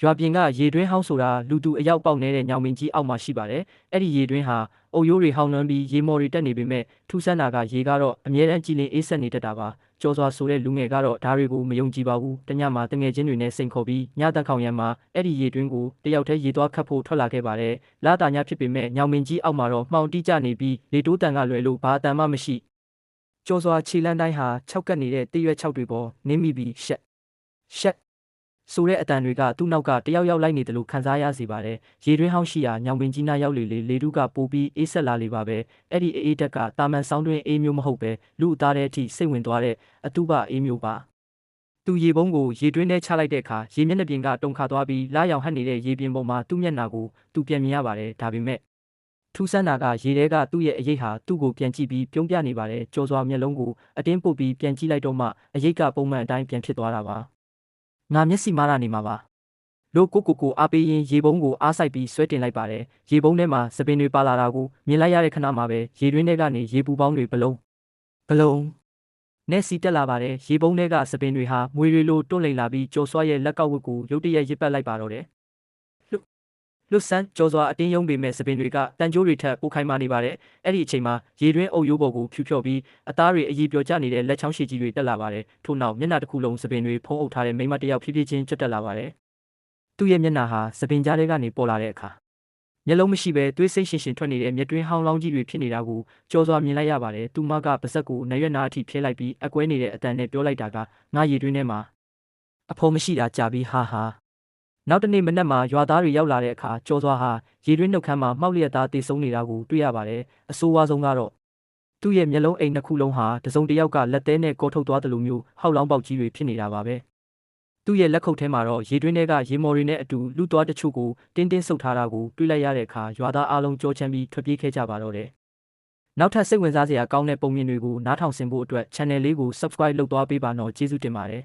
ရွာပြင်ကရေတွင်းဟောင်းဆိုတာလူသူအရောက်ပေါက်နေတဲ့ညောင်မင်းကြီးအောက်မှာရှိပါတယ်။အဲ့ဒီရေတွင်းဟာအုပ်ရိုးတွေဟောင်းနှွမ်းပြီးရေမော်တွေတက်နေပေမဲ့ထူးဆန်းတာကရေကတော့အမြဲတမ်းကြည်လင်အေးဆက်နေတတ်တာပါ။ကြော်စွာဆိုတဲ့လူငယ်ကတော့ဓာတွေကိုမယုံကြည်ပါဘူး။တညမှာတငယ်ချင်းတွေနဲ့စိန်ခေါ်ပြီးညတက်ခေါင်ရံမှာအဲ့ဒီရေတွင်းကိုတယောက်တည်းရေသွားခတ်ဖို့ထွက်လာခဲ့ပါတယ်။လာတာညဖြစ်ပေမဲ့ညောင်မင်းကြီးအောက်မှာတော့မှောင်တိကျနေပြီးလေတိုးတန်ကလွယ်လို့ဘာအတန်မှမရှိ။ကြော်စွာခြေလန်းတိုင်းဟာ၆ကပ်နေတဲ့တရွက်၆တွေပေါ်နင်းမိပြီးရှက်ဆိုတဲ့အတန်တွေကသူ့နောက်ကတယောက်ယောက်လိုက်နေတယ်လို့ခံစားရစေပါတယ်။ရေတွင်းဟောင်းရှိရာညောင်ပင်ကြီးနားရောက်လေတုကပိုပြီးအေးဆက်လာလေပါပဲ။အဲ့ဒီအေးတက်ကတာမန်ဆောင်းတွင်အေးမျိုးမဟုတ်ပဲလူအသားတဲ့အထိစိတ်ဝင်သွားတဲ့အတူပအေးမျိုးပါ။သူရေပုံးကိုရေတွင်းထဲချလိုက်တဲ့အခါရေမျက်နှာပြင်ကတုန်ခါသွားပြီးလာရောင်ဟပ်နေတဲ့ရေပြင်ပေါ်မှာသူ့မျက်နှာကိုသူပြန်မြင်ရပါတယ်။ဒါပေမဲ့ထူးဆန်းတာကရေထဲကသူ့ရဲ့အရေးဟာသူ့ကိုပြန်ကြည့်ပြီးပြုံးပြနေပါတယ်။ကြော်စွာမျက်လုံးကိုအတင်းပုတ်ပြီးပြန်ကြည့်လိုက်တော့မှအရေးကပုံမှန်အတိုင်းပြန်ဖြစ်သွားတာပါ။ငါမျက်စိမားလာနေမှာပါလို့ကိုအားပေးရင်ရေပုံးကိုအားဆိုင်ပြီးဆွဲတင်လိုက်ပါတယ်ရေပုံးထဲမှာစပင်တွေပါလာတာကိုမြင်လိုက်ရတဲ့ခဏမှာပဲရေတွင်းထဲကနေရေပူပေါင်းတွေဘလုံးနဲ့စီတက်လာပါတယ်ရေပုံးထဲကစပင်တွေဟာမွေတွေလိုတွန့်လိန်လာပြီးကြော်စွာရဲ့လက်ကောက်ဝတ်ကိုရုတ်တရက်ရစ်ပတ်လိုက်ပါတော့တယ်လွတ်ဆန်းကြော်စွာအတင်းယုံပေမဲ့စပင်တွေကတန်ကြိုးတွေထက်ပိုခိုင်မာနေပါတယ်အဲ့ဒီအချိန်မှာရေတွင်းအုပ်ရိုးပေါ်ကိုဖြူဖြော်ပြီးအသားတွေအကြီးပြောကျနေတဲ့လက်ချောင်းရှည်ကြီးတွေတက်လာပါတယ်ထို့နောက်မျက်နှာတစ်ခုလုံးစပင်တွေဖုံးအုပ်ထားတဲ့မိန်းမတစ်ယောက်ဖြည်းဖြည်းချင်းကျွတ်တက်လာပါတယ်သူ့ရဲ့မျက်နှာဟာစပင်ကြားထဲကနေပေါ်လာတဲ့အခါမျက်လုံးမရှိဘဲသွေးစိမ့်ရှင်ထွက်နေတဲ့မျက်တွင်းဟောင်းလောင်းကြီးတွေဖြစ်နေတာကိုကြော်စွာမြင်လိုက်ရပါတယ်သူမကပါဇက်ကိုနရွက်နာအထိဖြဲလိုက်ပြီးအကွဲနေတဲ့အတန်နဲ့ပြောလိုက်တာကငါရေတွင်းထဲမှာအဖော်မရှိတာကြာပြီးဟာနောက်တနေ့မနက်မှာရွာသားတွေရောက်လာတဲ့အခါကြော်စွာဟာရေတွင်းနှုတ်ခမ်းမှာမှောက်လျက်သားတေဆုံးနေတာကိုတွေ့ရပါတယ်အဆိုးဝါးဆုံးကတော့သူ့ရဲ့မျက်လုံးအိမ်နှစ်ခုလုံးဟာတစုံတစ်ယောက်ကလက်သေးနဲ့ကောထုတ်သွားတယ်လို့မျိုးဟောက်လောင်းပေါက်ကြီးတွေဖြစ်နေတာပါပဲသူ့ရဲ့လက်ခုပ်ထဲမှာတော့ရေတွင်းထဲကရေမော်တွေနဲ့အတူလူသွားတချို့ကိုတင်းဆုပ်ထားတာကိုတွေ့လိုက်ရတဲ့အခါရွာသားအလုံးကြောချမ်းပြီးထွက်ပြေးခဲ့ကြပါတော့တယ်နောက်ထပ်စိတ်ဝင်စားစရာကောင်းတဲ့ပုံမြင်တွေကိုနားထောင်ဆင်ဖို့အတွက် channel လေးကို subscribe လုပ်သွားပေးပါနော်ကျေးဇူးတင်ပါတယ်